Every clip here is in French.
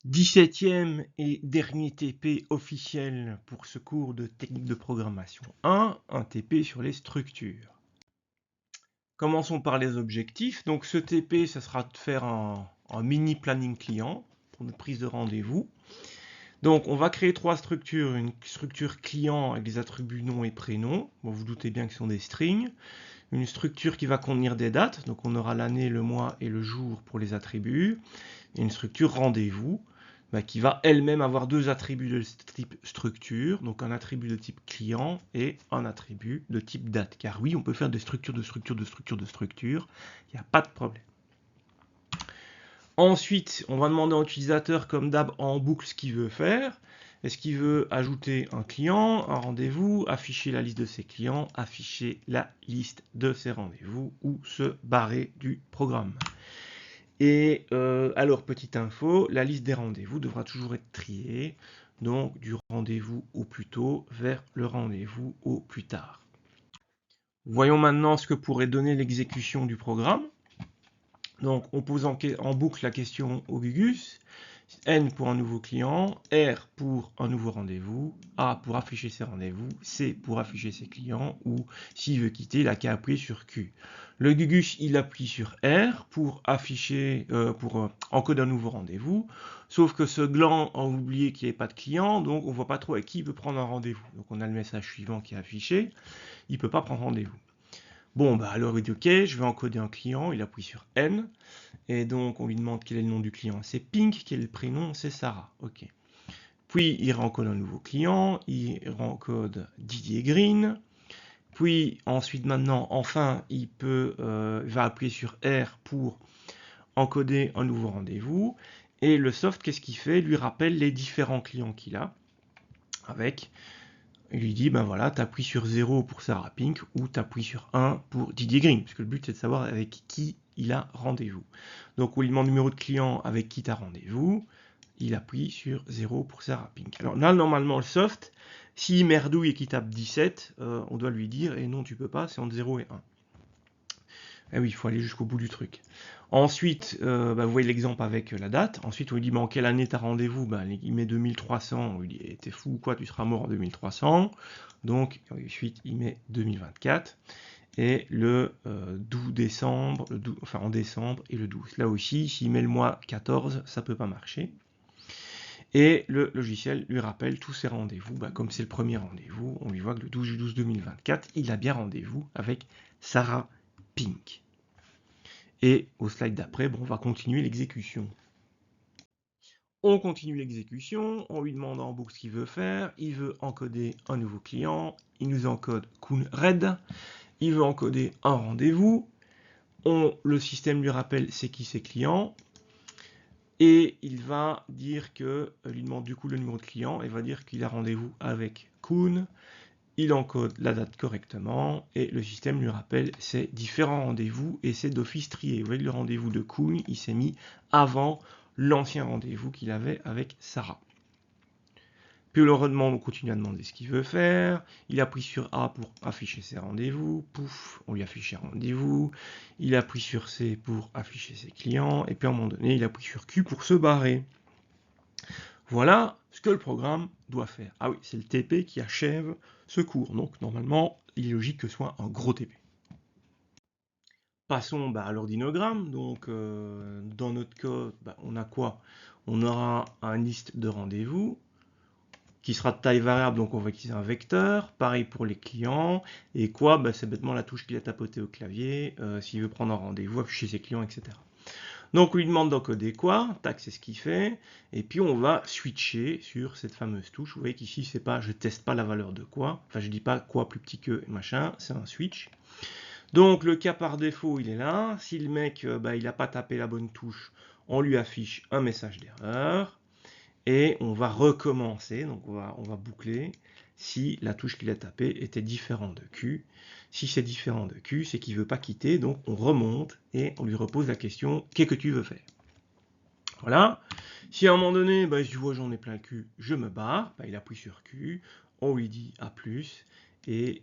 17e et dernier TP officiel pour ce cours de technique de programmation 1, un TP sur les structures. Commençons par les objectifs. Donc ce TP, ça sera de faire un mini planning client pour notre prise de rendez-vous. Donc on va créer trois structures. Une structure client avec des attributs nom et prénom. Bon, vous doutez bien que ce sont des strings. Une structure qui va contenir des dates. Donc on aura l'année, le mois et le jour pour les attributs. Et une structure rendez-vous qui va elle-même avoir deux attributs de type structure, donc un attribut de type client et un attribut de type date. Car oui, on peut faire des structures de structure de structure de structure, il n'y a pas de problème. Ensuite, on va demander à l'utilisateur, comme d'hab, en boucle ce qu'il veut faire. Est-ce qu'il veut ajouter un client, un rendez-vous, afficher la liste de ses clients, afficher la liste de ses rendez-vous ou se barrer du programme. Et alors, petite info, la liste des rendez-vous devra toujours être triée, donc du rendez-vous au plus tôt vers le rendez-vous au plus tard. Voyons maintenant ce que pourrait donner l'exécution du programme. Donc, on pose en boucle la question au Gugus. N pour un nouveau client, R pour un nouveau rendez-vous, A pour afficher ses rendez-vous, C pour afficher ses clients, ou s'il veut quitter, il n'a qu'à appuyer sur Q. Le Gugus, il appuie sur R pour afficher, encoder un nouveau rendez-vous, sauf que ce gland a oublié qu'il n'y avait pas de client, donc on ne voit pas trop avec qui il veut prendre un rendez-vous. Donc on a le message suivant qui est affiché, il ne peut pas prendre rendez-vous. Bon, bah alors il dit OK, je vais encoder un client, il appuie sur N, et donc on lui demande quel est le nom du client, c'est Pink, quel est le prénom, c'est Sarah. OK. Puis il rencode un nouveau client, il rencode Didier Green, puis ensuite maintenant, enfin, il va appuyer sur R pour encoder un nouveau rendez-vous, et le soft, qu'est-ce qu'il fait? Il lui rappelle les différents clients qu'il a, il lui dit, ben voilà, t'appuies sur 0 pour Sarah Pink, ou t'appuies sur 1 pour Didier Green, puisque le but c'est de savoir avec qui il a rendez-vous. Donc on lui demande le numéro de client avec qui tu as rendez-vous, il appuie sur 0 pour Sarah Pink. Alors là, normalement, le soft, s'il merdouille et qu'il tape 17, on doit lui dire, et non, tu peux pas, c'est entre 0 et 1. Eh oui, il faut aller jusqu'au bout du truc. Ensuite, vous voyez l'exemple avec la date. Ensuite, on lui dit, en quelle année t'as rendez-vous? Il met 2300. On lui dit, t'es fou ou quoi, tu seras mort en 2300. Donc, ensuite, il met 2024. Et le 12 décembre, en décembre et le 12. Là aussi, s'il met le mois 14, ça ne peut pas marcher. Et le logiciel lui rappelle tous ses rendez-vous. Comme c'est le premier rendez-vous, on lui voit que le 12 du 12 2024, il a bien rendez-vous avec Sarah Pink. Et au slide d'après, on va continuer l'exécution. On continue l'exécution, on lui demande en boucle ce qu'il veut faire. Il veut encoder un nouveau client, il nous encode Coonred. Il veut encoder un rendez-vous. Le système lui rappelle c'est qui ses clients. Et il va dire que, lui demande du coup le numéro de client, et va dire qu'il a rendez-vous avec Kuhn. Il encode la date correctement, et le système lui rappelle ses différents rendez-vous, et c'est d'office trié. Vous voyez que le rendez-vous de Kuhn, il s'est mis avant l'ancien rendez-vous qu'il avait avec Sarah. Puis on continue à demander ce qu'il veut faire. Il appuie sur A pour afficher ses rendez-vous. Pouf, on lui affiche ses rendez-vous. Il appuie sur C pour afficher ses clients. Et puis à un moment donné, il appuie sur Q pour se barrer. Voilà ce que le programme doit faire. Ah oui, c'est le TP qui achève ce cours. Donc normalement, il est logique que ce soit un gros TP. Passons à l'ordinogramme. Donc dans notre code, on a quoi? On aura une liste de rendez-vous qui sera de taille variable, donc on va utiliser un vecteur. Pareil pour les clients. Et quoi? C'est bêtement la touche qu'il a tapotée au clavier, s'il veut prendre un rendez-vous, afficher ses clients, etc. Donc on lui demande d'encoder quoi, tac, c'est ce qu'il fait, et puis on va switcher sur cette fameuse touche. Vous voyez qu'ici, c'est pas, je teste pas la valeur de quoi, enfin je dis pas quoi plus petit que machin, c'est un switch. Donc le cas par défaut, il est là. Si le mec, il n'a pas tapé la bonne touche, on lui affiche un message d'erreur. Et on va recommencer, donc on va boucler si la touche qu'il a tapée était différente de Q. Si c'est différent de Q, c'est qu'il ne veut pas quitter, donc on remonte et on lui repose la question « Qu'est-ce que tu veux faire ?» Voilà. Si à un moment donné, je vois j'en ai plein le cul, je me barre, il appuie sur Q, on lui dit A+, et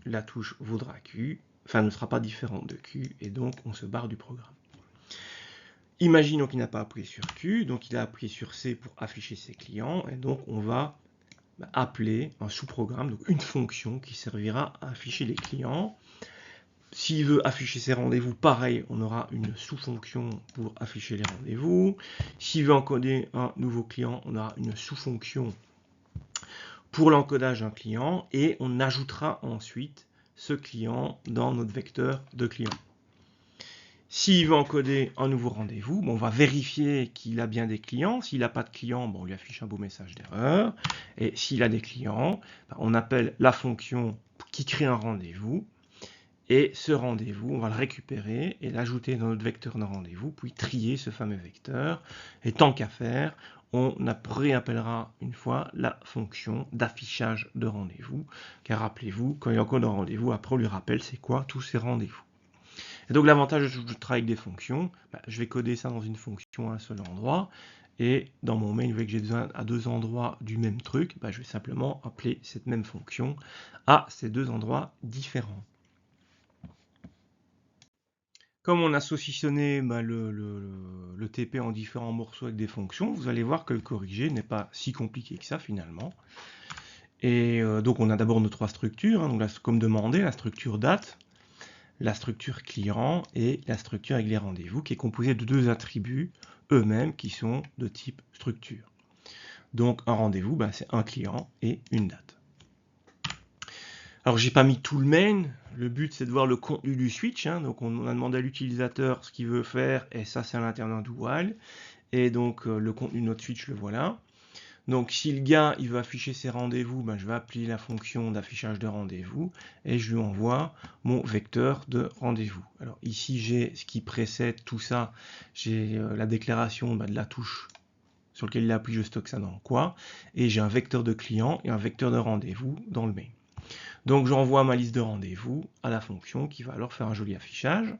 la touche vaudra Q, enfin ne sera pas différente de Q, et donc on se barre du programme. Imaginons qu'il n'a pas appuyé sur Q, donc il a appuyé sur C pour afficher ses clients, et donc on va appeler un sous-programme, donc une fonction qui servira à afficher les clients. S'il veut afficher ses rendez-vous, pareil, on aura une sous-fonction pour afficher les rendez-vous. S'il veut encoder un nouveau client, on aura une sous-fonction pour l'encodage d'un client, et on ajoutera ensuite ce client dans notre vecteur de client. S'il veut encoder un nouveau rendez-vous, on va vérifier qu'il a bien des clients. S'il n'a pas de clients, on lui affiche un beau message d'erreur. Et s'il a des clients, on appelle la fonction qui crée un rendez-vous. Et ce rendez-vous, on va le récupérer et l'ajouter dans notre vecteur de rendez-vous, puis trier ce fameux vecteur. Et tant qu'à faire, on réappellera une fois la fonction d'affichage de rendez-vous. Car rappelez-vous, quand il encode un rendez-vous, après on lui rappelle c'est quoi tous ces rendez-vous. Et donc l'avantage de travailler avec des fonctions, je vais coder ça dans une fonction à un seul endroit, et dans mon main, vu que j'ai besoin à deux endroits du même truc, je vais simplement appeler cette même fonction à ces deux endroits différents. Comme on a saucissonné le TP en différents morceaux avec des fonctions, vous allez voir que le corriger n'est pas si compliqué que ça finalement. Et donc on a d'abord nos trois structures, donc là, comme demandé, la structure date, la structure client et la structure avec les rendez-vous, qui est composée de deux attributs eux-mêmes qui sont de type structure. Donc un rendez-vous, c'est un client et une date. Alors j'ai pas mis tout le main, le but c'est de voir le contenu du switch, donc on a demandé à l'utilisateur ce qu'il veut faire, et ça c'est à l'intérieur d'un do while, et donc le contenu de notre switch le voilà. Donc si le gars il veut afficher ses rendez-vous, je vais appeler la fonction d'affichage de rendez-vous et je lui envoie mon vecteur de rendez-vous. Alors ici j'ai ce qui précède tout ça, j'ai la déclaration de la touche sur laquelle il appuie, je stocke ça dans quoi, et j'ai un vecteur de client et un vecteur de rendez-vous dans le main. Donc j'envoie ma liste de rendez-vous à la fonction qui va alors faire un joli affichage.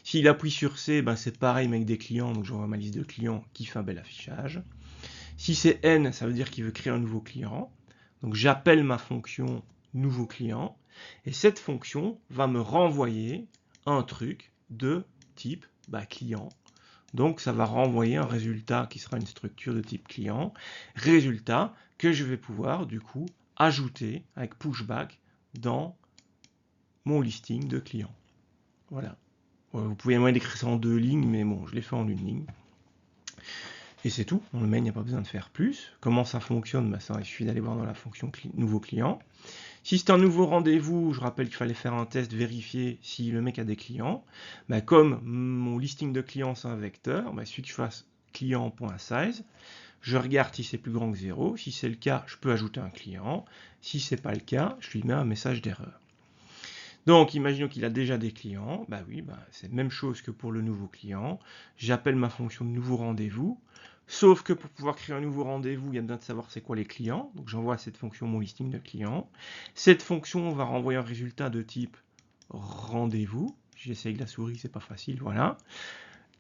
S'il appuie sur C, c'est pareil mais avec des clients, donc j'envoie ma liste de clients qui fait un bel affichage. Si c'est N, ça veut dire qu'il veut créer un nouveau client. Donc j'appelle ma fonction nouveau client. Et cette fonction va me renvoyer un truc de type client. Donc ça va renvoyer un résultat qui sera une structure de type client. Résultat que je vais pouvoir du coup ajouter avec pushback dans mon listing de clients. Voilà. Vous pouvez même écrire ça en deux lignes, mais bon, je l'ai fait en une ligne. Et c'est tout, dans le main, il n'y a pas besoin de faire plus. Comment ça fonctionne? Ça, il suffit d'aller voir dans la fonction nouveau client. Si c'est un nouveau rendez-vous, je rappelle qu'il fallait faire un test, vérifier si le mec a des clients. Comme mon listing de clients, c'est un vecteur, il suffit que je fasse client.size. Je regarde si c'est plus grand que 0. Si c'est le cas, je peux ajouter un client. Si ce n'est pas le cas, je lui mets un message d'erreur. Donc, imaginons qu'il a déjà des clients. C'est la même chose que pour le nouveau client. J'appelle ma fonction de nouveau rendez-vous. Sauf que pour pouvoir créer un nouveau rendez-vous, il y a besoin de savoir c'est quoi les clients. Donc, j'envoie à cette fonction mon listing de clients. Cette fonction va renvoyer un résultat de type rendez-vous. J'essaye avec la souris, c'est pas facile, voilà.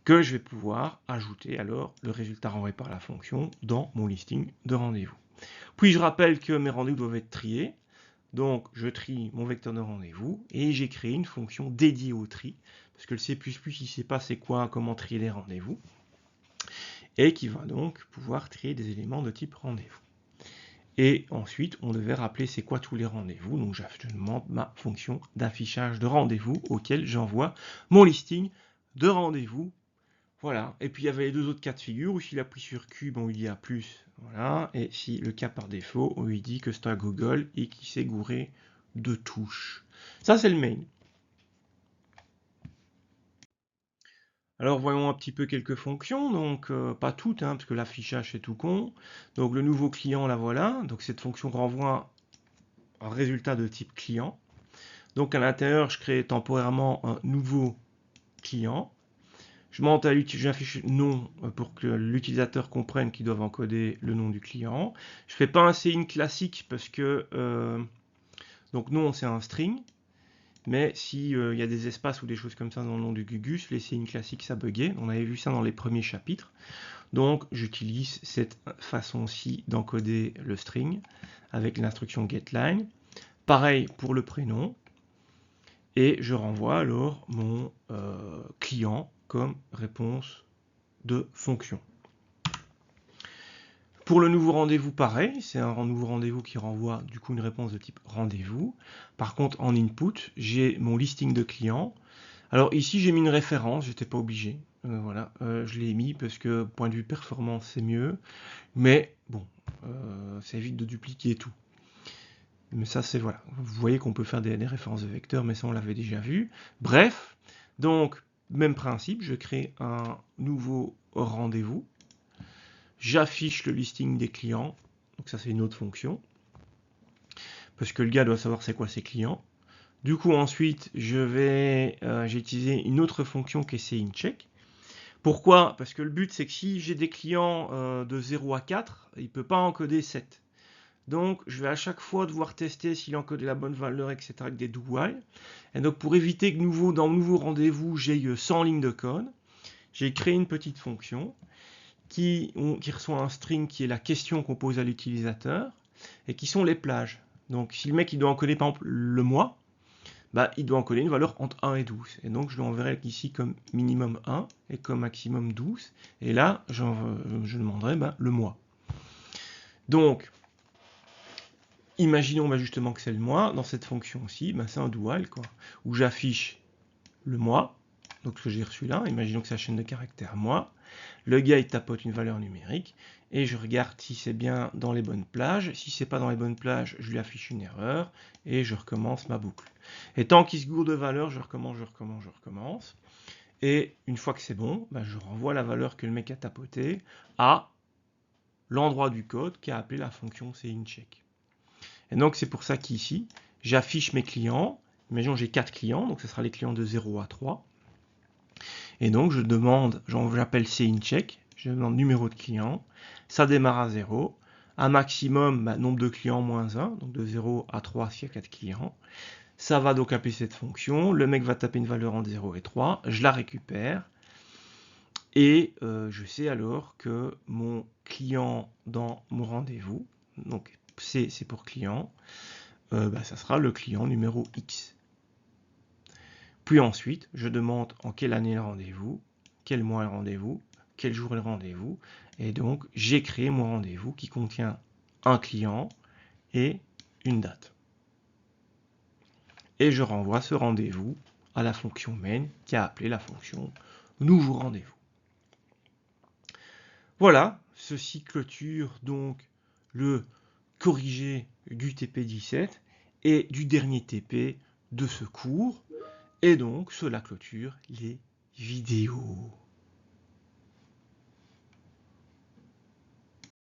Que je vais pouvoir ajouter alors le résultat renvoyé par la fonction dans mon listing de rendez-vous. Puis, je rappelle que mes rendez-vous doivent être triés. Donc, je trie mon vecteur de rendez-vous et j'ai créé une fonction dédiée au tri, parce que le C++, il ne sait pas c'est quoi, comment trier les rendez-vous, et qui va donc pouvoir trier des éléments de type rendez-vous. Et ensuite, on devait rappeler c'est quoi tous les rendez-vous, donc je demande ma fonction d'affichage de rendez-vous auquel j'envoie mon listing de rendez-vous. Voilà, et puis il y avait les deux autres cas de figure, où s'il appuie sur Q, on lui dit à plus, voilà, et si le cas par défaut, on lui dit que c'est un Google et qu'il s'est gouré de touches. Ça c'est le main. Alors voyons un petit peu quelques fonctions, donc pas toutes, parce que l'affichage c'est tout con. Donc le nouveau client, là voilà, donc cette fonction renvoie un résultat de type client. Donc à l'intérieur, je crée temporairement un nouveau client. Je monte à j'affiche nom pour que l'utilisateur comprenne qu'ils doivent encoder le nom du client. Je ne fais pas un cin classique parce que donc nom c'est un string, mais s'il y a des espaces ou des choses comme ça dans le nom du Gugus, les cin classiques ça buguait. On avait vu ça dans les premiers chapitres. Donc j'utilise cette façon-ci d'encoder le string avec l'instruction getLine. Pareil pour le prénom. Et je renvoie alors mon client comme réponse de fonction. Pour le nouveau rendez-vous, pareil, c'est un nouveau rendez-vous qui renvoie du coup une réponse de type rendez-vous. Par contre, en input, j'ai mon listing de clients. Alors ici, j'ai mis une référence, j'étais pas obligé. Voilà, je l'ai mis parce que point de vue performance, c'est mieux. Mais bon, ça évite de dupliquer tout. Mais ça, c'est voilà. Vous voyez qu'on peut faire des références de vecteurs, mais ça, on l'avait déjà vu. Bref, donc, même principe, je crée un nouveau rendez-vous. J'affiche le listing des clients. Donc ça, c'est une autre fonction. Parce que le gars doit savoir c'est quoi ses clients. Du coup, ensuite, j'ai utilisé une autre fonction qui est CINCheck. Pourquoi? Parce que le but, c'est que si j'ai des clients de 0 à 4, il ne peut pas encoder 7. Donc, je vais à chaque fois devoir tester s'il encode la bonne valeur, etc. avec des do while. Et donc, pour éviter que dans le nouveau rendez-vous, j'ai 100 lignes de code, j'ai créé une petite fonction qui reçoit un string qui est la question qu'on pose à l'utilisateur et qui sont les plages. Donc, si le mec il doit encoder par exemple le mois, bah, il doit encoder une valeur entre 1 et 12. Et donc, je l'enverrai ici comme minimum 1 et comme maximum 12. Et là, je demanderai le mois. Donc, imaginons justement que c'est le mois. Dans cette fonction-ci, c'est un do while, où j'affiche le mois, donc ce que j'ai reçu là. Imaginons que c'est la chaîne de caractères mois. Le gars, il tapote une valeur numérique. Et je regarde si c'est bien dans les bonnes plages. Si c'est pas dans les bonnes plages, je lui affiche une erreur. Et je recommence ma boucle. Et tant qu'il se gourde de valeur, je recommence. Et une fois que c'est bon, je renvoie la valeur que le mec a tapotée à l'endroit du code qui a appelé la fonction CINCheck. Et donc c'est pour ça qu'ici, j'affiche mes clients. Imaginons que j'ai 4 clients, donc ce sera les clients de 0 à 3. Et donc j'appelle CINCheck, je demande numéro de client, ça démarre à 0. Un maximum, nombre de clients moins 1, donc de 0 à 3 s'il y a 4 clients. Ça va donc appeler cette fonction, le mec va taper une valeur entre 0 et 3, je la récupère, et je sais alors que mon client dans mon rendez-vous, donc C c'est pour client, ça sera le client numéro X. Puis ensuite, je demande en quelle année est le rendez-vous, quel mois est le rendez-vous, quel jour est le rendez-vous, et donc j'ai créé mon rendez-vous qui contient un client et une date. Et je renvoie ce rendez-vous à la fonction main qui a appelé la fonction nouveau rendez-vous. Voilà, ceci clôture donc le corrigé du TP17 et du dernier TP de ce cours. Et donc cela clôture les vidéos.